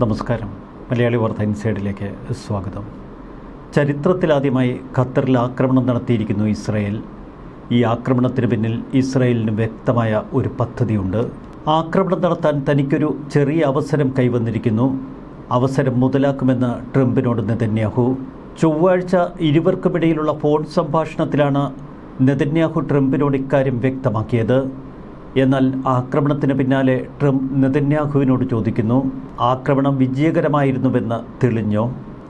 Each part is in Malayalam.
നമസ്കാരം. മലയാളി വാർത്ത ഇൻസൈഡിലേക്ക് സ്വാഗതം. ചരിത്രത്തിലാദ്യമായി ഖത്തറിൽ ആക്രമണം നടത്തിയിരിക്കുന്നു ഇസ്രായേൽ. ഈ ആക്രമണത്തിന് പിന്നിൽ ഇസ്രായേലിന് വ്യക്തമായ ഒരു പദ്ധതിയുണ്ട്. ആക്രമണം നടത്താൻ തനിക്കൊരു ചെറിയ അവസരം കൈവന്നിരിക്കുന്നു. അവസരം മുതലാക്കുമെന്ന് ട്രംപിനോട് നെതന്യാഹു. ചൊവ്വാഴ്ച ഇരുവർക്കുമിടയിലുള്ള ഫോൺ സംഭാഷണത്തിലാണ് നെതന്യാഹു ട്രംപിനോട് ഇക്കാര്യം വ്യക്തമാക്കിയത്. എന്നാൽ ആക്രമണത്തിന് പിന്നാലെ ട്രംപ് നെതന്യാഹുവിനോട് ചോദിക്കുന്നു, ആക്രമണം വിജയകരമായിരുന്നുവെന്ന് തെളിഞ്ഞോ?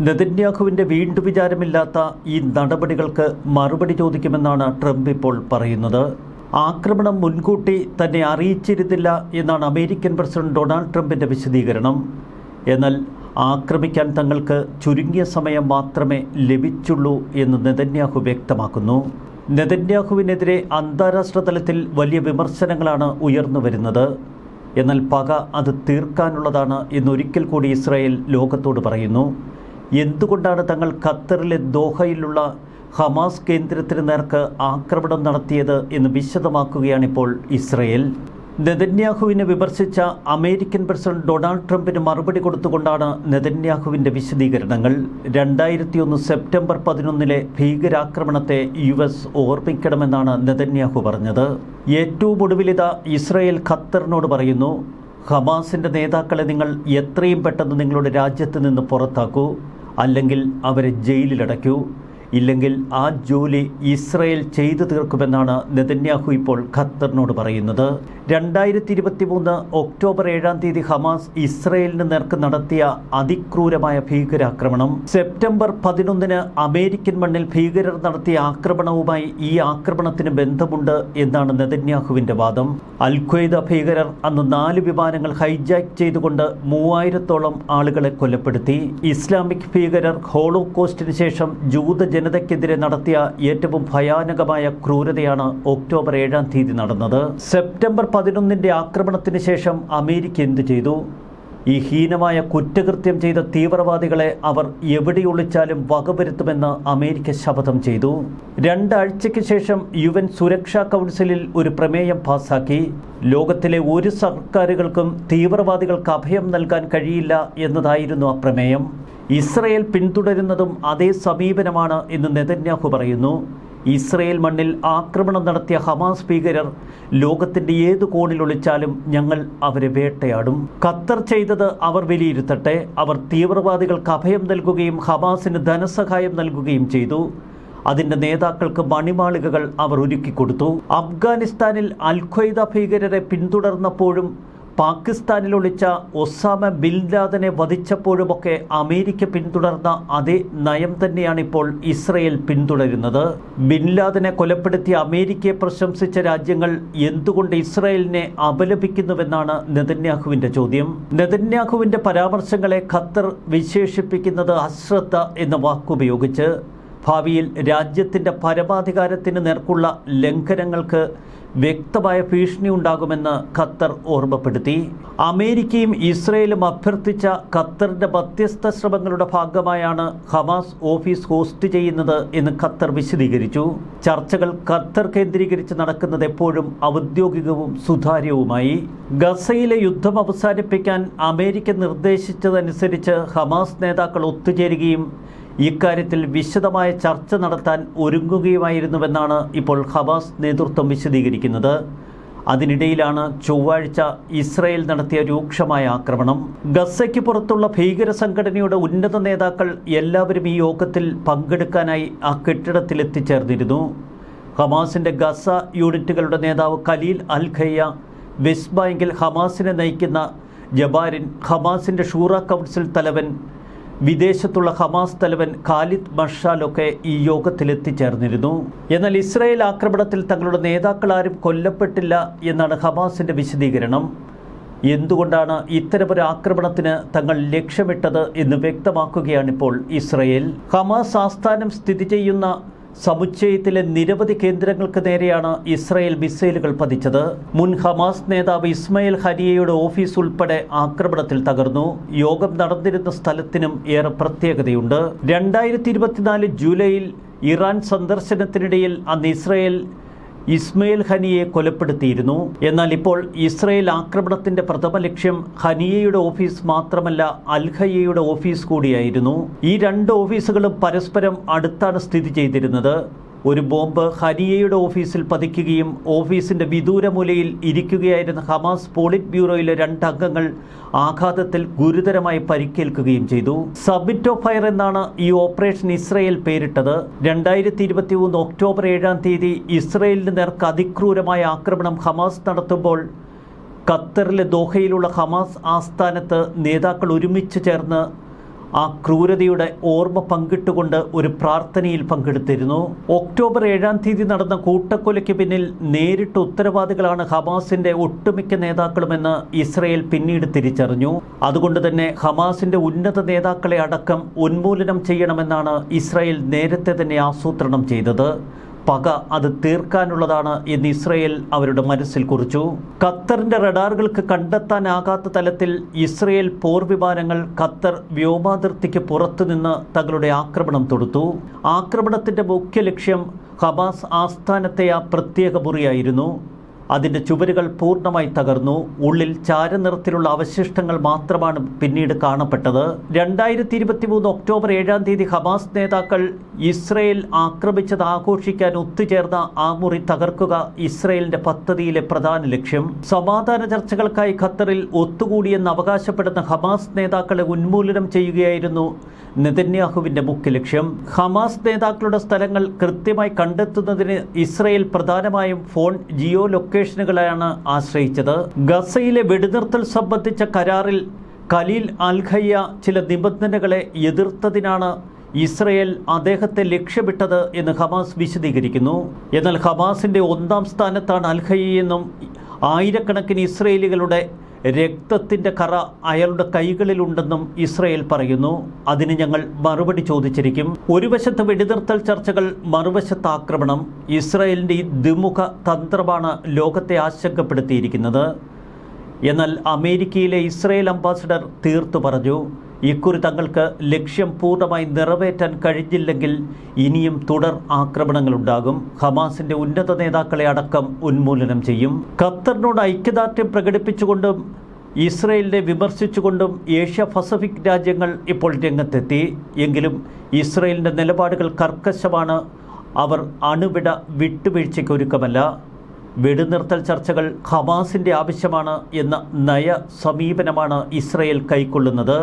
നെതന്യാഹുവിൻ്റെ വീണ്ടും വിചാരമില്ലാത്ത ഈ നടപടികൾക്ക് മറുപടി ചോദിക്കുമെന്നാണ് ട്രംപ് ഇപ്പോൾ പറയുന്നത്. ആക്രമണം മുൻകൂട്ടി തന്നെ അറിയിച്ചിരുന്നില്ല എന്നാണ് അമേരിക്കൻ പ്രസിഡന്റ് ഡൊണാൾഡ് ട്രംപിൻ്റെ വിശദീകരണം. എന്നാൽ ആക്രമിക്കാൻ തങ്ങൾക്ക് ചുരുങ്ങിയ സമയം മാത്രമേ ലഭിച്ചുള്ളൂ എന്ന് നെതന്യാഹു വ്യക്തമാക്കുന്നു. നെതന്യാഹുവിനെതിരെ അന്താരാഷ്ട്ര തലത്തിൽ വലിയ വിമർശനങ്ങളാണ് ഉയർന്നു വരുന്നത്. എന്നാൽ പക അത് തീർക്കാനുള്ളതാണ് എന്നൊരിക്കൽ കൂടി ഇസ്രായേൽ ലോകത്തോട് പറയുന്നു. എന്തുകൊണ്ടാണ് തങ്ങൾ ഖത്തറിലെ ദോഹയിലുള്ള ഹമാസ് കേന്ദ്രത്തിന് നേർക്ക് ആക്രമണം നടത്തിയത് എന്ന് വിശദമാക്കുകയാണിപ്പോൾ ഇസ്രായേൽ. നെതന്യാഹുവിനെ വിമർശിച്ച അമേരിക്കൻ പ്രസിഡന്റ് ഡൊണാൾഡ് ട്രംപിന് മറുപടി കൊടുത്തുകൊണ്ടാണ് നെതന്യാഹുവിൻ്റെ വിശദീകരണങ്ങൾ. 2001 സെപ്റ്റംബർ 11 ഭീകരാക്രമണത്തെ US ഓർമ്മിക്കണമെന്നാണ് നെതന്യാഹു പറഞ്ഞത്. ഏറ്റവും ഒടുവിലിതാ ഇസ്രായേൽ ഖത്തറിനോട് പറയുന്നു, ഹമാസിൻ്റെ നേതാക്കളെ നിങ്ങൾ എത്രയും പെട്ടെന്ന് നിങ്ങളുടെ രാജ്യത്ത് നിന്ന് പുറത്താക്കൂ, അല്ലെങ്കിൽ അവരെ ജയിലിലടയ്ക്കൂ. ഇല്ലെങ്കിൽ ആ ജോലി ഇസ്രായേൽ ചെയ്തു തീർക്കുമെന്നാണ് നെതന്യാഹു ഇപ്പോൾ ഖത്തറിനോട് പറയുന്നത്. 2023 ഒക്ടോബർ 7 ഹമാസ് ഇസ്രായേലിന് നേർക്ക് നടത്തിയ അതിക്രൂരമായ ഭീകരാക്രമണം, സെപ്റ്റംബർ 11 അമേരിക്കൻ മണ്ണിൽ ഭീകരർ നടത്തിയ ആക്രമണവുമായി ഈ ആക്രമണത്തിന് ബന്ധമുണ്ട് എന്നാണ് നെതന്യാഹുവിൻ്റെ വാദം. അൽ-ഖ്വയ്ദ ഭീകരർ അന്ന് 4 വിമാനങ്ങൾ ഹൈജാക്ക് ചെയ്തുകൊണ്ട് 3000-ഓളം ആളുകളെ കൊലപ്പെടുത്തി. ഇസ്ലാമിക് ഭീകരർ ഹോളോകോസ്റ്റിന് ശേഷം ജൂത ജനതയ്ക്കെതിരെ നടത്തിയ ഏറ്റവും ഭയാനകമായ ക്രൂരതയാണ് ഒക്ടോബർ 7 നടന്നത്. സെപ്റ്റംബർ 11 ആക്രമണത്തിന് ശേഷം അമേരിക്ക എന്തു ചെയ്തു? ഈ ഹീനമായ കുറ്റകൃത്യം ചെയ്ത തീവ്രവാദികളെ അവർ എവിടെ ഒളിച്ചാലും വകവരുത്തുമെന്ന് അമേരിക്ക ശപഥം ചെയ്തു. 2 ആഴ്ചയ്ക്ക് ശേഷം UN സുരക്ഷാ കൗൺസിലിൽ ഒരു പ്രമേയം പാസാക്കി. ലോകത്തിലെ ഒരു സർക്കാരുകൾക്കും തീവ്രവാദികൾക്ക് അഭയം നൽകാൻ കഴിയില്ല എന്നതായിരുന്നു ആ പ്രമേയം. ഇസ്രായേൽ പിന്തുടരുന്നതും അതേ സമീപനമാണ് എന്ന് നെതന്യാഹു പറയുന്നു. ഇസ്രായേൽ മണ്ണിൽ ആക്രമണം നടത്തിയ ഹമാസ് ഭീകരർ ലോകത്തിൻ്റെ ഏത് കോണിൽ ഒളിച്ചാലും ഞങ്ങൾ അവരെ വേട്ടയാടും. ഖത്തർ ചെയ്തത് അവർ വിലയിരുത്തട്ടെ. അവർ തീവ്രവാദികൾക്ക് അഭയം നൽകുകയും ഹമാസിന് ധനസഹായം നൽകുകയും ചെയ്തു. അതിൻ്റെ നേതാക്കൾക്ക് മണിമാളികകൾ അവർ ഒരുക്കിക്കൊടുത്തു. അഫ്ഗാനിസ്ഥാനിൽ അൽ-ഖ്വയ്ദ ഭീകരരെ പിന്തുടർന്നപ്പോഴും പാകിസ്ഥാനിൽ ഒളിച്ച ഒസാമ ബിൻ ലാദനെ വധിച്ചപ്പോഴുമൊക്കെ അമേരിക്ക പിന്തുടർന്ന അതേ നയം തന്നെയാണ് ഇപ്പോൾ ഇസ്രായേൽ പിന്തുടരുന്നത്. ബിൻ ലാദനെ കൊലപ്പെടുത്തിയ അമേരിക്കയെ പ്രശംസിച്ച രാജ്യങ്ങൾ എന്തുകൊണ്ട് ഇസ്രായേലിനെ അപലപിക്കുന്നുവെന്നാണ് നെതന്യാഹുവിൻ്റെ ചോദ്യം. നെതന്യാഹുവിൻ്റെ പരാമർശങ്ങളെ ഖത്തർ വിശേഷിപ്പിക്കുന്നത് അശ്രദ്ധ എന്ന വാക്കുപയോഗിച്ച്. ഭാവിയിൽ രാജ്യത്തിൻ്റെ പരമാധികാരത്തിന് നേർക്കുള്ള ലംഘനങ്ങൾക്ക് വ്യക്തമായ ഭീഷണി ഉണ്ടാകുമെന്ന് ഖത്തർ ഓർമ്മപ്പെടുത്തി. അമേരിക്കയും ഇസ്രായേലും അഭ്യർത്ഥിച്ച ഖത്തറിൻ്റെ മധ്യസ്ഥ ശ്രമങ്ങളുടെ ഭാഗമായാണ് ഹമാസ് ഓഫീസ് ഹോസ്റ്റ് ചെയ്യുന്നത് എന്ന് ഖത്തർ വിശദീകരിച്ചു. ചർച്ചകൾ ഖത്തർ കേന്ദ്രീകരിച്ച് നടക്കുന്നത് എപ്പോഴും ഔദ്യോഗികവും സുതാര്യവുമായി. ഗസയിലെ യുദ്ധം അവസാനിപ്പിക്കാൻ അമേരിക്ക നിർദ്ദേശിച്ചതനുസരിച്ച് ഹമാസ് നേതാക്കൾ ഒത്തുചേരുകയും ഇക്കാര്യത്തിൽ വിശദമായ ചർച്ച നടത്താൻ ഒരുങ്ങുകയുമായിരുന്നുവെന്നാണ് ഇപ്പോൾ ഹമാസ് നേതൃത്വം വിശദീകരിക്കുന്നത്. അതിനിടയിലാണ് ചൊവ്വാഴ്ച ഇസ്രായേൽ നടത്തിയ രൂക്ഷമായ ആക്രമണം. ഗസയ്ക്ക് പുറത്തുള്ള ഭീകര സംഘടനയുടെ ഉന്നത നേതാക്കൾ എല്ലാവരും ഈ യോഗത്തിൽ പങ്കെടുക്കാനായി ആ കെട്ടിടത്തിൽ എത്തിച്ചേർന്നിരുന്നു. ഹമാസിൻ്റെ ഗസ യൂണിറ്റുകളുടെ നേതാവ് ഖലീൽ അൽ-ഖയ്യ, വെസ്റ്റ് ബാങ്കിൽ ഹമാസിനെ നയിക്കുന്ന ജബാരിൻ, ഹമാസിൻ്റെ ഷൂറ കൗൺസിൽ തലവൻ, വിദേശത്തുള്ള ഹമാസ് തലവൻ ഖാലിദ് മഷാലൊക്കെ ഈ യോഗത്തിൽ എത്തിച്ചേർന്നിരുന്നു. എന്നാൽ ഇസ്രായേൽ ആക്രമണത്തിൽ തങ്ങളുടെ നേതാക്കളാരും കൊല്ലപ്പെട്ടില്ല എന്നാണ് ഹമാസിൻ്റെ വിശദീകരണം. എന്തുകൊണ്ടാണ് ഇത്തരമൊരു ആക്രമണത്തിന് തങ്ങൾ ലക്ഷ്യമിട്ടത് എന്ന് വ്യക്തമാക്കുകയാണിപ്പോൾ ഇസ്രായേൽ. ഹമാസ് ആസ്ഥാനം സ്ഥിതി ചെയ്യുന്ന സമുച്ചയത്തിലെ നിരവധി കേന്ദ്രങ്ങൾക്ക് നേരെയാണ് ഇസ്രായേൽ മിസൈലുകൾ പതിച്ചത്. മുൻ ഹമാസ് നേതാവ് ഇസ്മായിൽ ഹനിയയുടെ ഓഫീസ് ഉൾപ്പെടെ ആക്രമണത്തിൽ തകർന്നു. യോഗം നടന്നിരുന്ന സ്ഥലത്തിനും ഏറെ പ്രത്യേകതയുണ്ട്. 2024 ജൂലൈയിൽ ഇറാൻ സന്ദർശനത്തിനിടയിൽ അന്ന് ഇസ്രായേൽ ഇസ്മയിൽ ഹനിയെ കൊലപ്പെടുത്തിയിരുന്നു. എന്നാൽ ഇപ്പോൾ ഇസ്രയേൽ ആക്രമണത്തിന്റെ പ്രഥമ ലക്ഷ്യം ഹനിയയുടെ ഓഫീസ് മാത്രമല്ല, അൽ-ഹയ്യയുടെ ഓഫീസ് കൂടിയായിരുന്നു. ഈ രണ്ട് ഓഫീസുകളും പരസ്പരം അടുത്താണ് സ്ഥിതി ചെയ്തിരുന്നത്. ഒരു ബോംബ് ഹനിയയുടെ ഓഫീസിൽ പതിക്കുകയും ഓഫീസിന്റെ വിദൂരമൂലയിൽ ഇരിക്കുകയായിരുന്ന ഹമാസ് പോളിറ്റ് ബ്യൂറോയിലെ 2 അംഗങ്ങൾ ആഘാതത്തിൽ ഗുരുതരമായി പരിക്കേൽക്കുകയും ചെയ്തു. സബ്മിറ്റ് ഓഫ് ഫയർ എന്നാണ് ഈ ഓപ്പറേഷൻ ഇസ്രയേൽ പേരിട്ടത്. 2023 ഒക്ടോബർ 7-ാം തീയതി ഇസ്രയേലിന് നേർക്ക് അതിക്രൂരമായ ആക്രമണം ഹമാസ് നടത്തുമ്പോൾ ഖത്തറിലെ ദോഹയിലുള്ള ഹമാസ് ആസ്ഥാനത്ത് നേതാക്കൾ ഒരുമിച്ച് ചേർന്ന് ആ ക്രൂരതയുടെ ഓർമ്മ പങ്കിട്ടുകൊണ്ട് ഒരു പ്രാർത്ഥനയിൽ പങ്കെടുത്തിരുന്നു. ഒക്ടോബർ 7-ാം തീയതി നടന്ന കൂട്ടക്കൊലയ്ക്ക് പിന്നിൽ നേരിട്ട് ഉത്തരവാദികളാണ് ഹമാസിന്റെ ഒട്ടുമിക്ക നേതാക്കളുമെന്ന് ഇസ്രയേൽ പിന്നീട് തിരിച്ചറിഞ്ഞു. അതുകൊണ്ട് തന്നെ ഹമാസിന്റെ ഉന്നത നേതാക്കളെ അടക്കം ഉന്മൂലനം ചെയ്യണമെന്നാണ് ഇസ്രയേൽ നേരത്തെ തന്നെ ആസൂത്രണം ചെയ്തത്. പക അത് തീർക്കാനുള്ളതാണ് എന്ന് ഇസ്രയേൽ അവരുടെ മനസ്സിൽ കുറിച്ചു. ഖത്തറിന്റെ റഡാറുകൾക്ക് കണ്ടെത്താനാകാത്ത തലത്തിൽ ഇസ്രയേൽ പോർവിമാനങ്ങൾ ഖത്തർ വ്യോമാതിർത്തിക്ക് പുറത്തുനിന്ന് തങ്ങളുടെ ആക്രമണം തൊടുത്തു. ആക്രമണത്തിന്റെ മുഖ്യ ലക്ഷ്യം ഹമാസ് ആസ്ഥാനത്തെ ആ പ്രത്യേക മുറിയായിരുന്നു. അതിൻ്റെ ചുവരുകൾ പൂർണ്ണമായി തകർന്നു. ഉള്ളിൽ ചാരനിറത്തിലുള്ള അവശിഷ്ടങ്ങൾ മാത്രമാണ് പിന്നീട് കാണപ്പെട്ടത്. 2023 ഒക്ടോബർ 7-ാം തീയതി ഹമാസ് നേതാക്കൾ ഇസ്രയേൽ ആക്രമിച്ചത് ആഘോഷിക്കാൻ ഒത്തുചേർന്ന ആ മുറി തകർക്കുക ഇസ്രയേലിന്റെ പദ്ധതിയിലെ പ്രധാന ലക്ഷ്യം. സമാധാന ചർച്ചകൾക്കായി ഖത്തറിൽ ഒത്തുകൂടിയെന്ന് അവകാശപ്പെടുന്ന ഹമാസ് നേതാക്കളെ ഉന്മൂലനം ചെയ്യുകയായിരുന്നു നെതന്യാഹുവിന്റെ മുഖ്യ ലക്ഷ്യം. ഹമാസ് നേതാക്കളുടെ സ്ഥലങ്ങൾ കൃത്യമായി കണ്ടെത്തുന്നതിന് ഇസ്രയേൽ പ്രധാനമായും ഫോൺ ജിയോ ലൊക്കേഷനുകളെയാണ് ആശ്രയിച്ചത്. ഗസയിലെ വെടിനിർത്തൽ സംബന്ധിച്ച കരാറിൽ ഖലീൽ അൽ-ഹയ്യ ചില നിബന്ധനകളെ എതിർത്തതിനാണ് ഇസ്രയേൽ അദ്ദേഹത്തെ ലക്ഷ്യമിട്ടത് എന്ന് ഹമാസ് വിശദീകരിക്കുന്നു. എന്നാൽ ഹമാസിന്റെ 1-ാം സ്ഥാനത്താണ് അൽ-ഹയ്യയെന്നും ആയിരക്കണക്കിന് ഇസ്രയേലികളുടെ രക്തത്തിൻ്റെ കറ അയാളുടെ കൈകളിലുണ്ടെന്നും ഇസ്രയേൽ പറയുന്നു. അതിന് ഞങ്ങൾ മറുപടി ചോദിച്ചിരിക്കും. ഒരു വശത്ത് വെടിനിർത്തൽ ചർച്ചകൾ, മറുവശത്ത് ആക്രമണം. ഇസ്രയേലിൻ്റെ ഈ ദ്വിമുഖ തന്ത്രമാണ് ലോകത്തെ ആശങ്കപ്പെടുത്തിയിരിക്കുന്നത്. എന്നാൽ അമേരിക്കയിലെ ഇസ്രയേൽ അംബാസഡർ തീർത്തു പറഞ്ഞു, ഇക്കുറി തങ്ങൾക്ക് ലക്ഷ്യം പൂർണ്ണമായി നിറവേറ്റാൻ കഴിഞ്ഞില്ലെങ്കിൽ ഇനിയും തുടർ ആക്രമണങ്ങളുണ്ടാകും. ഹമാസിന്റെ ഉന്നത നേതാക്കളെ അടക്കം ഉന്മൂലനം ചെയ്യും. ഖത്തറിനോട് ഐക്യദാർഢ്യം പ്രകടിപ്പിച്ചുകൊണ്ടും ഇസ്രയേലിനെ വിമർശിച്ചുകൊണ്ടും ഏഷ്യ പസഫിക് രാജ്യങ്ങൾ ഇപ്പോൾ രംഗത്തെത്തി. എങ്കിലും ഇസ്രയേലിൻ്റെ നിലപാടുകൾ കർക്കശമാണ്. അവർ അണുവിട വിട്ടുവീഴ്ചയ്ക്ക് ഒരുക്കമല്ല. വെടിനിർത്തൽ ചർച്ചകൾ ഹമാസിൻ്റെ ആവശ്യമാണ് എന്ന നയ സമീപനമാണ് ഇസ്രയേൽ കൈക്കൊള്ളുന്നത്.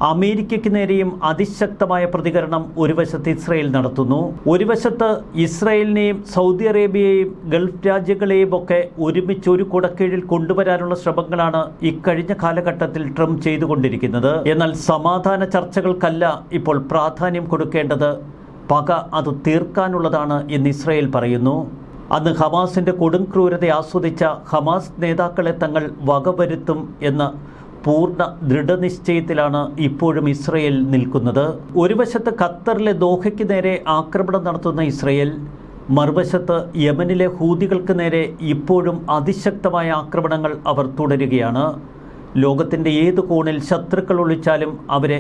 അമേരിക്കയ്ക്ക് നേരെയും അതിശക്തമായ പ്രതികരണം ഒരു വശത്ത് ഇസ്രയേൽ നടത്തുന്നു. ഒരു വശത്ത് ഇസ്രയേലിനെയും സൗദി അറേബ്യയെയും ഗൾഫ് രാജ്യങ്ങളെയും ഒക്കെ ഒരുമിച്ച് ഒരു കുടക്കീഴിൽ കൊണ്ടുവരാനുള്ള ശ്രമങ്ങളാണ് ഇക്കഴിഞ്ഞ കാലഘട്ടത്തിൽ ട്രംപ് ചെയ്തുകൊണ്ടിരിക്കുന്നത്. എന്നാൽ സമാധാന ചർച്ചകൾക്കല്ല ഇപ്പോൾ പ്രാധാന്യം കൊടുക്കേണ്ടത്, പക അത് തീർക്കാനുള്ളതാണ് എന്ന് ഇസ്രയേൽ പറയുന്നു. അന്ന് ഹമാസിന്റെ കൊടും ക്രൂരത ആസ്വദിച്ച ഹമാസ് നേതാക്കളെ തങ്ങൾ വകവരുത്തും എന്ന പൂർണ്ണ ദൃഢനിശ്ചയത്തിലാണ് ഇപ്പോഴും ഇസ്രയേൽ നിൽക്കുന്നത്. ഒരു വശത്ത് ഖത്തറിലെ ദോഹയ്ക്ക് നേരെ ആക്രമണം നടത്തുന്ന ഇസ്രയേൽ, മറുവശത്ത് യമനിലെ ഹൂതികൾക്ക് നേരെ ഇപ്പോഴും അതിശക്തമായ ആക്രമണങ്ങൾ അവർ തുടരുകയാണ്. ലോകത്തിൻ്റെ ഏത് കോണിൽ ശത്രുക്കൾ ഒളിച്ചാലും അവരെ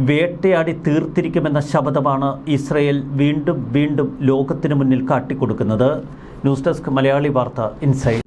വേട്ടയാടി തീർത്തിരിക്കുമെന്ന ശപഥമാണ് ഇസ്രയേൽ വീണ്ടും വീണ്ടും ലോകത്തിനു മുന്നിൽ കാട്ടിക്കൊടുക്കുന്നത്. ന്യൂസ് ഡെസ്ക് മലയാളി വാർത്ത ഇൻസൈഡ്.